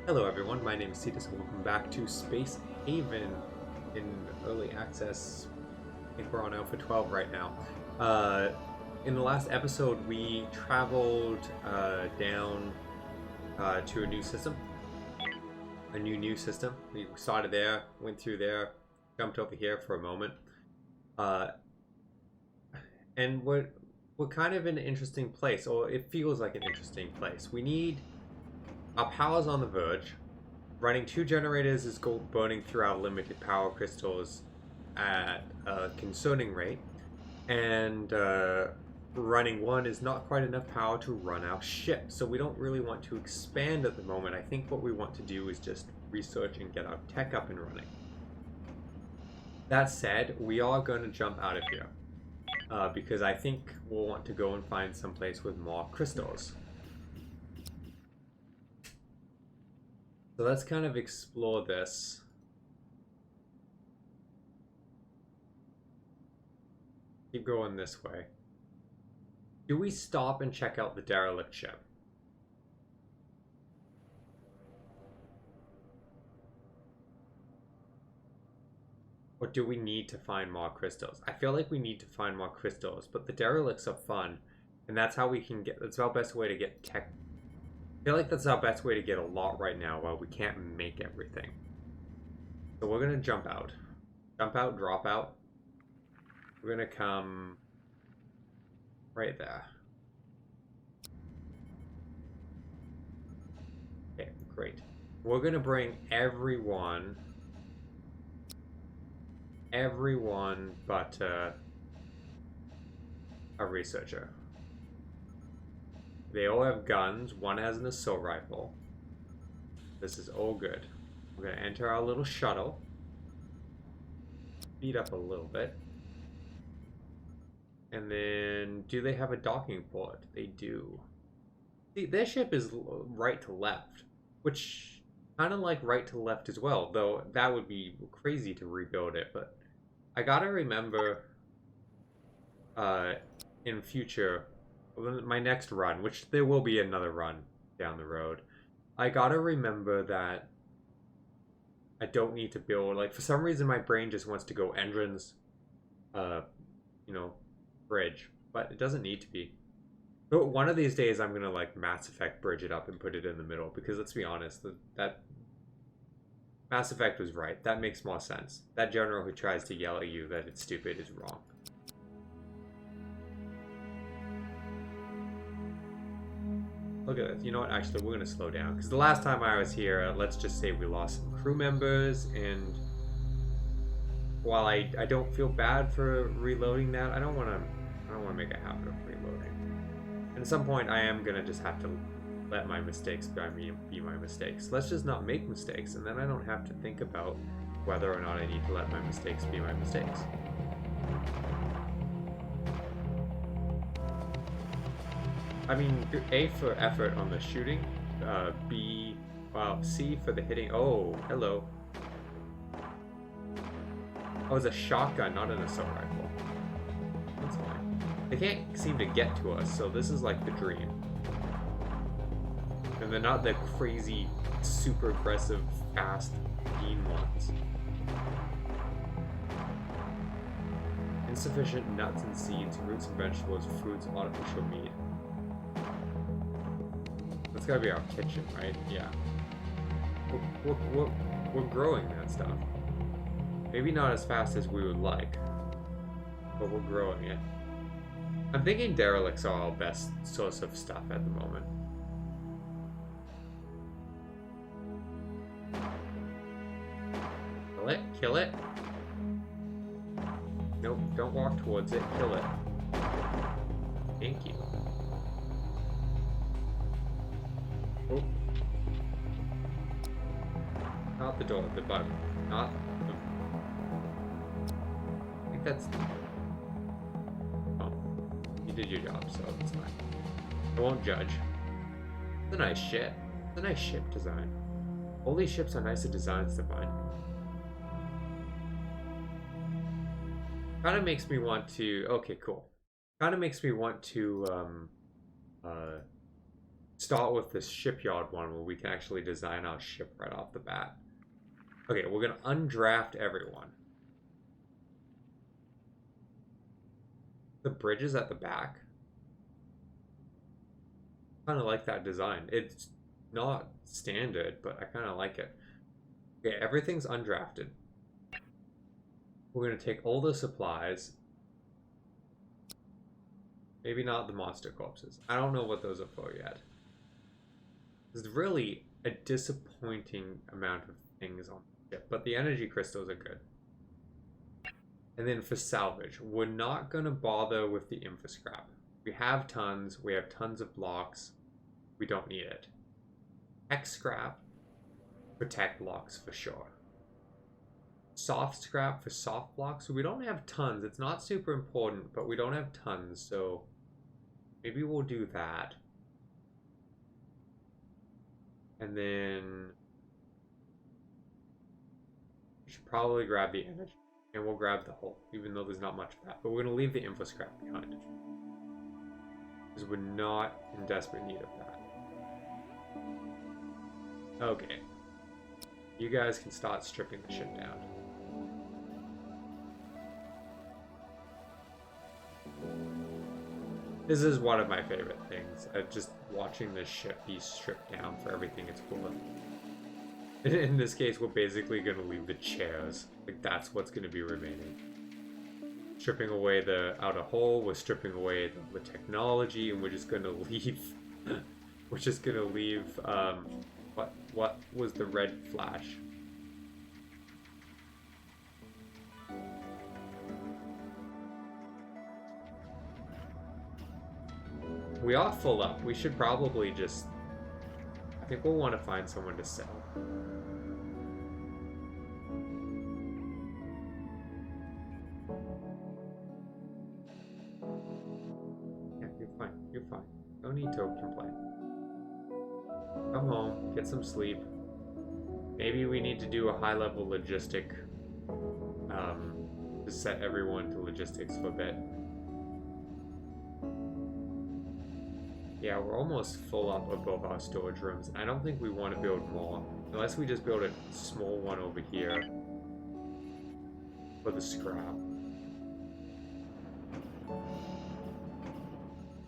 Hello everyone, my name is Cetus and welcome back to Space Haven in early access. I think we're on Alpha 12 right now. In the last episode, we traveled down to a new system. A new system. We started there, went through there, jumped over here for a moment. And we're kind of in an interesting place, or it feels like an interesting place. Our power's on the verge. Running 2 generators is burning through our limited power crystals at a concerning rate. And running 1 is not quite enough power to run our ship. So we don't really want to expand at the moment. I think what we want to do is just research and get our tech up and running. That said, we are going to jump out of here. Because I think we'll want to go and find someplace with more crystals. So let's kind of explore this. Keep going this way. Do we stop and check out the derelict ship? Or do we need to find more crystals? I feel like we need to find more crystals, but the derelicts are fun. And that's how we can that's our best way to get tech. I feel like that's our best way to get a lot right now while we can't make everything. So we're gonna jump out. Jump out, drop out. We're gonna come right there. Okay, great. We're gonna bring everyone but a researcher. They all have guns. One has an assault rifle. This is all good. We're going to enter our little shuttle. Speed up a little bit. And then, do they have a docking port? They do. See, their ship is right to left, which kind of like right to left as well, though that would be crazy to rebuild it. But I gotta remember in future, my next run, which there will be another run down the road, I gotta remember that I don't need to build, like, for some reason my brain just wants to go engines, bridge, but it doesn't need to be. But one of these days I'm gonna, like, Mass Effect bridge it up and put it in the middle, because let's be honest, that Mass Effect was right. That makes more sense. That general who tries to yell at you that it's stupid is wrong. Look at this. You know what? Actually, we're going to slow down. Because the last time I was here, let's just say we lost some crew members. And while I don't feel bad for reloading that, I don't want to make a habit of reloading. And at some point, I am going to just have to let my mistakes be my mistakes. Let's just not make mistakes. And then I don't have to think about whether or not I need to let my mistakes be my mistakes. I mean, A for effort on the shooting, C for the hitting. Oh, hello. Oh, it's a shotgun, not an assault rifle. That's fine. They can't seem to get to us, so this is like the dream. And they're not the crazy, super aggressive, fast, mean ones. Insufficient nuts and seeds, roots and vegetables, fruits, artificial meat. That's gotta be our kitchen, right? Yeah. We're growing that stuff. Maybe not as fast as we would like, but we're growing it. I'm thinking derelicts are our best source of stuff at the moment. Kill it, kill it. Nope, don't walk towards it, kill it. Thank you. Oh. Not the door, the button. Not the... I think that's... Oh. You did your job, so it's fine. I won't judge. It's a nice ship. It's a nice ship design. All these ships are nicer designs than mine. Kind of makes me want to... Okay, cool. Kind of makes me want to, start with this shipyard one where we can actually design our ship right off the bat. Okay, we're gonna undraft everyone. The bridge is at the back. Kind of like that design. It's not standard, but I kind of like it. Okay, everything's undrafted. We're gonna take all the supplies. Maybe not the monster corpses. I don't know what those are for yet. There's really a disappointing amount of things on the ship, but the energy crystals are good. And then for salvage, we're not going to bother with the infra scrap. We have tons of blocks. We don't need it. Tech scrap for tech blocks for sure. Soft scrap for soft blocks. So we don't have tons. It's not super important, but we don't have tons, so maybe we'll do that. And then we should probably grab the energy. And we'll grab the hull, even though there's not much of that. But we're going to leave the infra scrap behind. Because we're not in desperate need of that. Okay. You guys can start stripping the ship down. This is one of my favorite things. Just watching this ship be stripped down for everything it's full of. In this case, we're basically going to leave the chairs. Like, that's what's going to be remaining. Stripping away the outer hull, we're stripping away the technology, and we're just going to leave... we're just going to leave, what was the red flash? We are full up. We should probably just... I think we'll want to find someone to sell. Yeah, you're fine. You're fine. No need to complain. Come home, get some sleep. Maybe we need to do a high-level logistic, to set everyone to logistics for a bit. Yeah, we're almost full up above our storage rooms. I don't think we want to build more. Unless we just build a small one over here. For the scrap.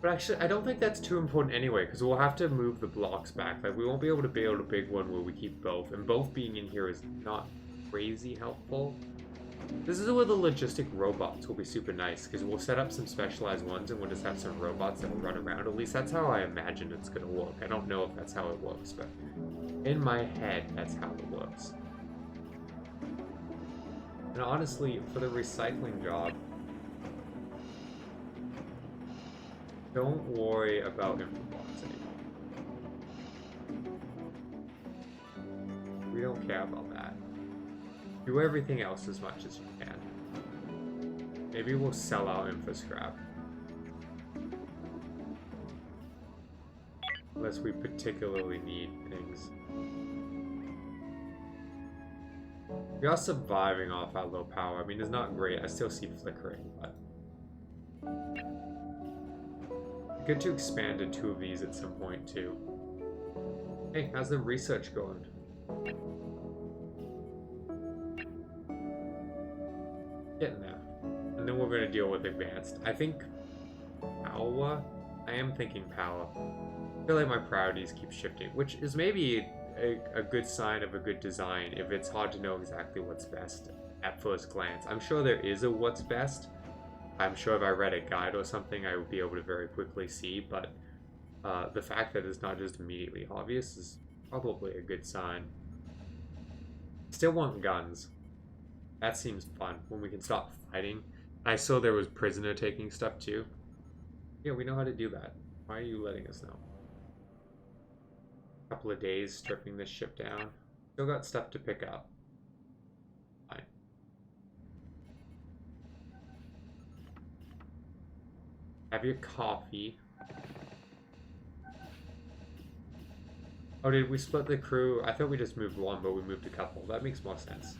But actually, I don't think that's too important anyway, because we'll have to move the blocks back. Like, we won't be able to build a big one where we keep both. And both being in here is not crazy helpful. This is where the logistic robots will be super nice, because we'll set up some specialized ones and we'll just have some robots that will run around. At least that's how I imagine it's going to work. I don't know if that's how it works, but in my head, that's how it works. And honestly, for the recycling job, don't worry about info blocks anymore. We don't care about that. Do everything else as much as you can. Maybe we'll sell our info scrap. Unless we particularly need things. We are surviving off our low power. I mean, it's not great. I still see flickering, but... good to expand to 2 of these at some point, too. Hey, how's the research going? Getting there. And then we're going to deal with advanced. I think power? I am thinking power. I feel like my priorities keep shifting, which is maybe a good sign of a good design if it's hard to know exactly what's best at first glance. I'm sure there is a what's best. I'm sure if I read a guide or something, I would be able to very quickly see, but the fact that it's not just immediately obvious is probably a good sign. Still want guns. That seems fun when we can stop fighting. I saw there was prisoner taking stuff too. Yeah, we know how to do that. Why are you letting us know? A couple of days stripping this ship down. Still got stuff to pick up. Fine. Have your coffee. Oh, did we split the crew? I thought we just moved one, but we moved a couple. That makes more sense.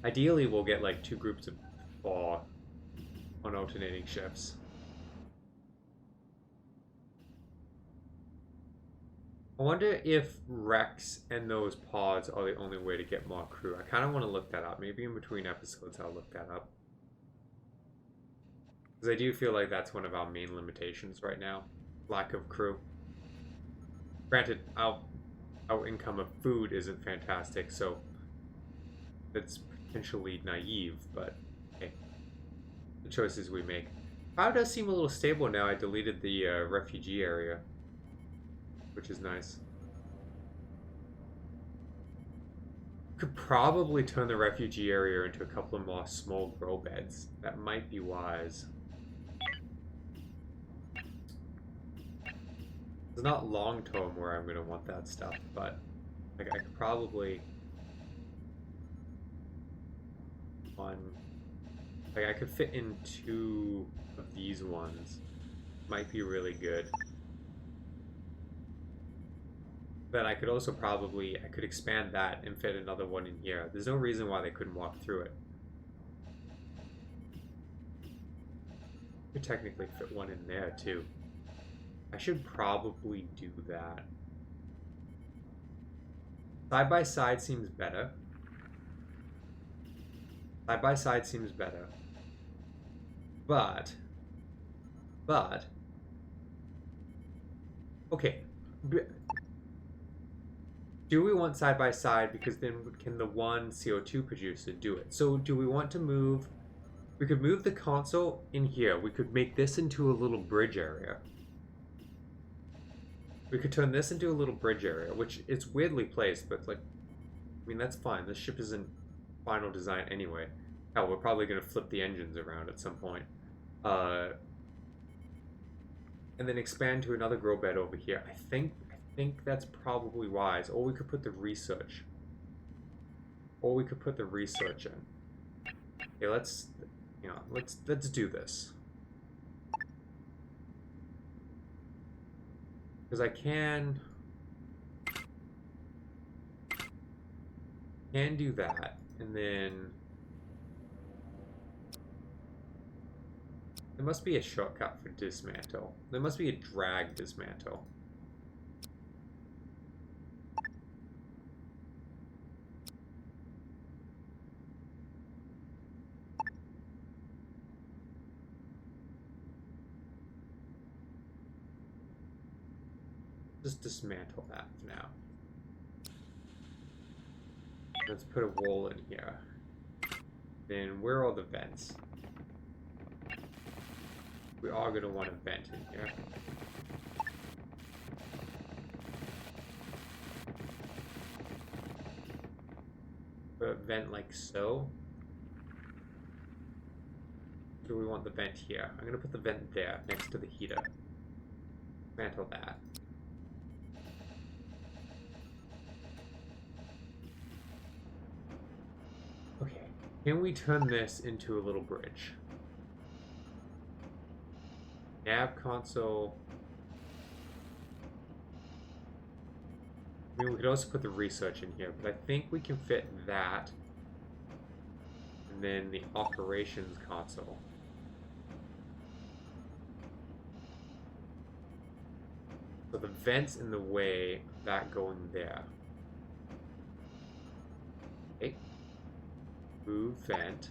Ideally, we'll get like 2 groups of 4 on alternating shifts. I wonder if Rex and those pods are the only way to get more crew. I kind of want to look that up. Maybe in between episodes I'll look that up. Because I do feel like that's one of our main limitations right now. Lack of crew. Granted, our income of food isn't fantastic, so that's potentially naive, but hey, the choices we make. Power does seem a little stable now. I deleted the refugee area, which is nice. Could probably turn the refugee area into a couple of more small grow beds. That might be wise. It's not long term where I'm going to want that stuff, but like I could probably I could fit in 2 of these ones. Might be really good. But I could also I could expand that and fit another one in here. There's no reason why they couldn't walk through it. Could technically fit one in there too. I should probably do that. Side by side seems better. Side by side seems better. But, okay. Do we want side by side? Because then can the one CO2 producer do it? So do we want to move? We could move the console in here. We could make this into a little bridge area. We could turn this into a little bridge area, which it's weirdly placed, but like, I mean, that's fine. This ship isn't final design anyway. Hell, we're probably going to flip the engines around at some point. And then expand to another grow bed over here. I think that's probably wise. Or we could put the research. In. Okay, let's do this. Because I can do that, and then there must be a shortcut for dismantle. There must be a drag dismantle. Just dismantle that for now. Let's put a wall in here. Then where are all the vents? We are going to want a vent in here. Put a vent like so. Do we want the vent here? I'm going to put the vent there, next to the heater. Dismantle that. Okay, can we turn this into a little bridge? Nav console. I mean, we could also put the research in here, but I think we can fit that. And then the operations console. So the vent's in the way of that going there. Okay. Move vent.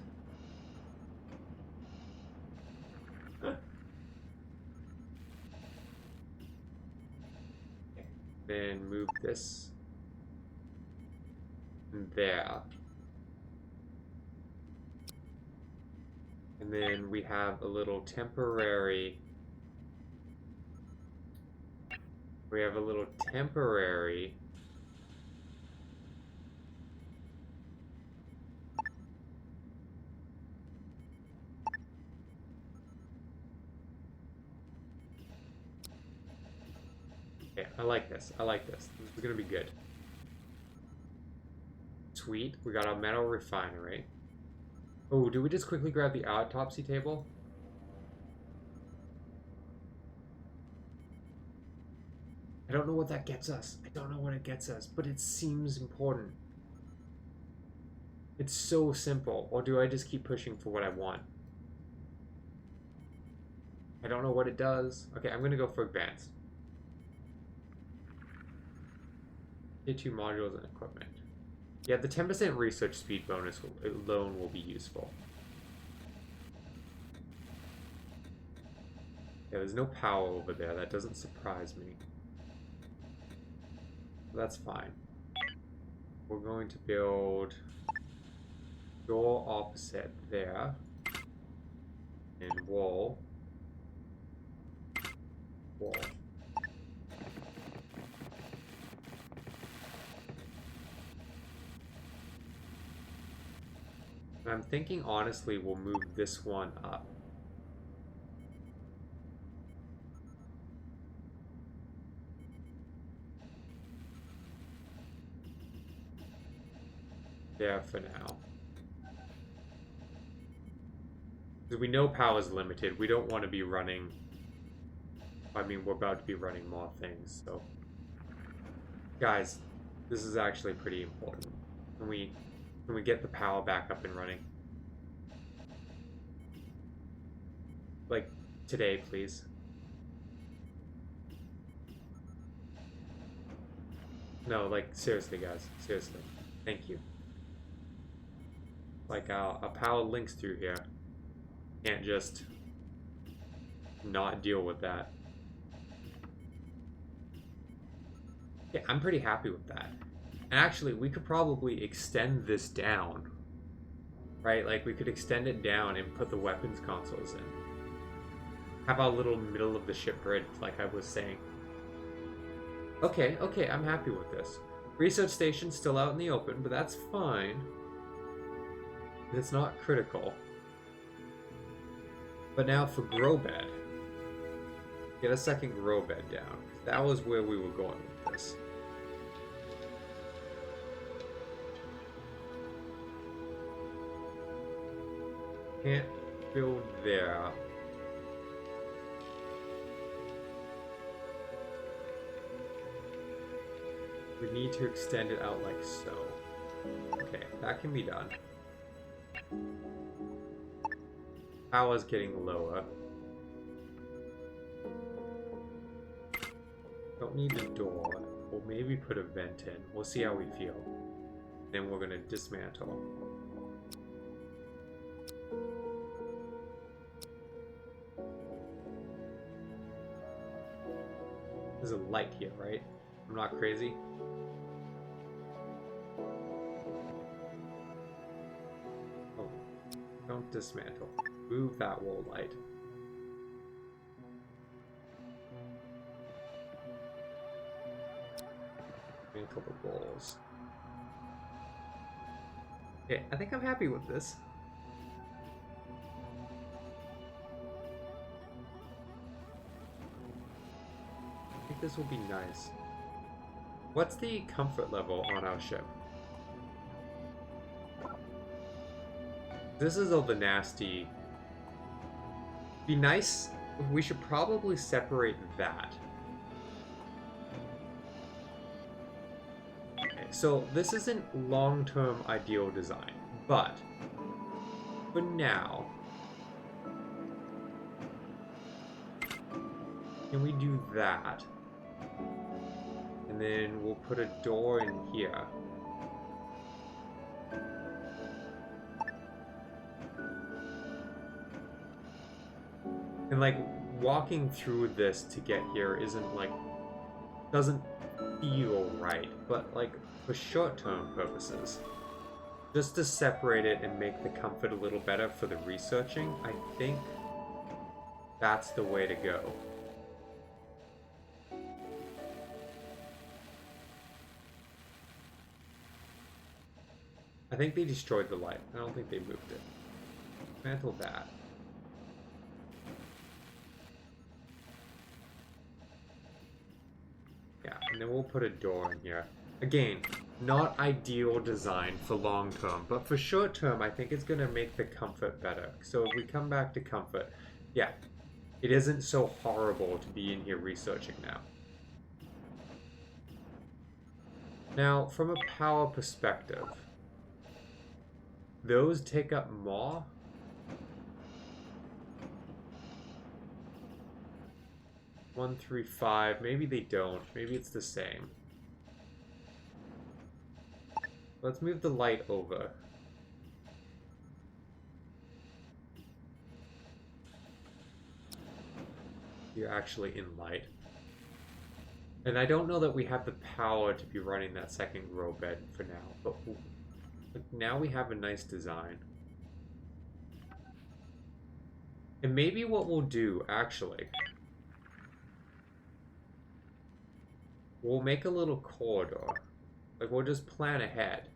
Then move this there. And then we have a little temporary... We have a little temporary... Okay, I like this. I like this. This is gonna be good. Sweet. We got our metal refinery. Oh, do we just quickly grab the autopsy table? I don't know what that gets us. I don't know what it gets us, but it seems important. It's so simple. Or do I just keep pushing for what I want? I don't know what it does. Okay, I'm gonna go for advanced. K2 modules and equipment. Yeah, the 10% research speed bonus alone will be useful. Yeah, there's no power over there. That doesn't surprise me. That's fine. We're going to build door opposite there. And wall. Wall. And I'm thinking, honestly, we'll move this one up. There for now. Because we know power is limited. We don't want to be running... I mean, we're about to be running more things, so... Guys, this is actually pretty important. Can we get the power back up and running? Like, today, please. No, like, seriously, guys. Seriously. Thank you. Like, our power links through here. Can't just not deal with that. Yeah, I'm pretty happy with that. And actually, we could probably extend this down. Right? Like, we could extend it down and put the weapons consoles in. Have our little middle of the ship bridge, like I was saying. Okay, I'm happy with this. Research station's still out in the open, but that's fine. It's not critical. But now for grow bed. Get a second grow bed down. That was where we were going with this. Can't build there. We need to extend it out like so. Okay, that can be done. Power's getting lower. Don't need a door. We'll maybe put a vent in. We'll see how we feel. Then we're gonna dismantle. There's a light here, right? I'm not crazy. Oh, don't dismantle. Move that wall light. Dismantle the walls. Okay, I think I'm happy with this. I think this will be nice. What's the comfort level on our ship? This is all the nasty... Be nice. We should probably separate that. Okay, so this isn't long-term ideal design, but for now, can we do that? And then we'll put a door in here. And like walking through this to get here isn't like, doesn't feel right, but like for short-term purposes, just to separate it and make the comfort a little better for the researching, I think that's the way to go. I think they destroyed the light. I don't think they moved it. Dismantle that. Yeah, and then we'll put a door in here. Again, not ideal design for long term, but for short term, I think it's going to make the comfort better. So if we come back to comfort, yeah, it isn't so horrible to be in here researching now. Now, from a power perspective, those take up more. One, 3, 5. Maybe they don't. Maybe it's the same. let's move the light over. You're actually in light. And I don't know that we have the power to be running that second grow bed for now, but now we have a nice design. And maybe what we'll do, actually, we'll make a little corridor. Like, we'll just plan ahead.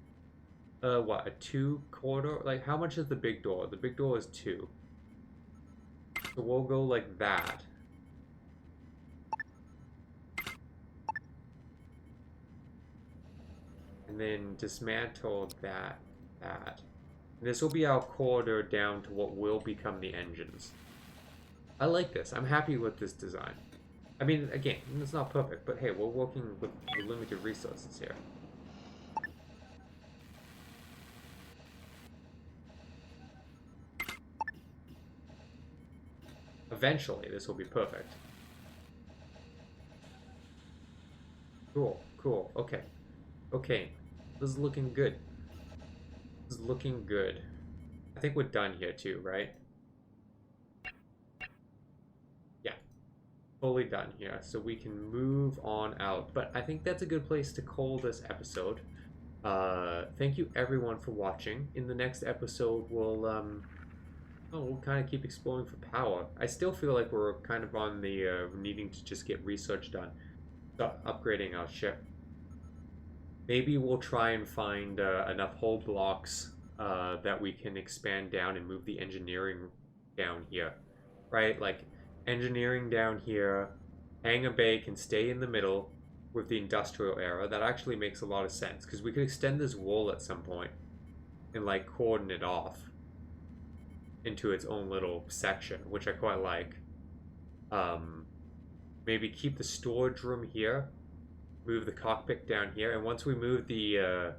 What, a 2 corridor? Like, how much is the big door? The big door is 2. So we'll go like that. And then dismantle that. And this will be our corridor down to what will become the engines. I like this. I'm happy with this design. I mean, again, it's not perfect, but hey, we're working with limited resources here. Eventually, this will be perfect. Cool, cool. Okay. Okay. This is looking good. This is looking good. I think we're done here too, right? Yeah. Fully done here. So we can move on out. But I think that's a good place to call this episode. Thank you everyone for watching. In the next episode, we'll kind of keep exploring for power. I still feel like we're kind of on the needing to just get research done. Upgrading our ship. Maybe we'll try and find enough hull blocks that we can expand down and move the engineering down here. Right? Like, engineering down here, hangar bay can stay in the middle with the industrial era. That actually makes a lot of sense, because we could extend this wall at some point and, like, cordon it off into its own little section, which I quite like. Maybe keep the storage room here, move the cockpit down here, and once we move the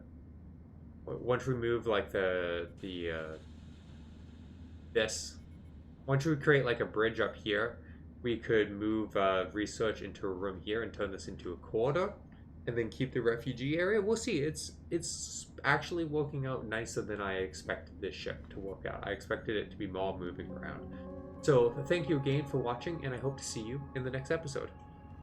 once we create like a bridge up here, we could move research into a room here and turn this into a corridor, and then keep the refugee area. We'll see. It's actually working out nicer than I expected this ship to work out. I expected it to be more moving around. So thank you again for watching, and I hope to see you in the next episode.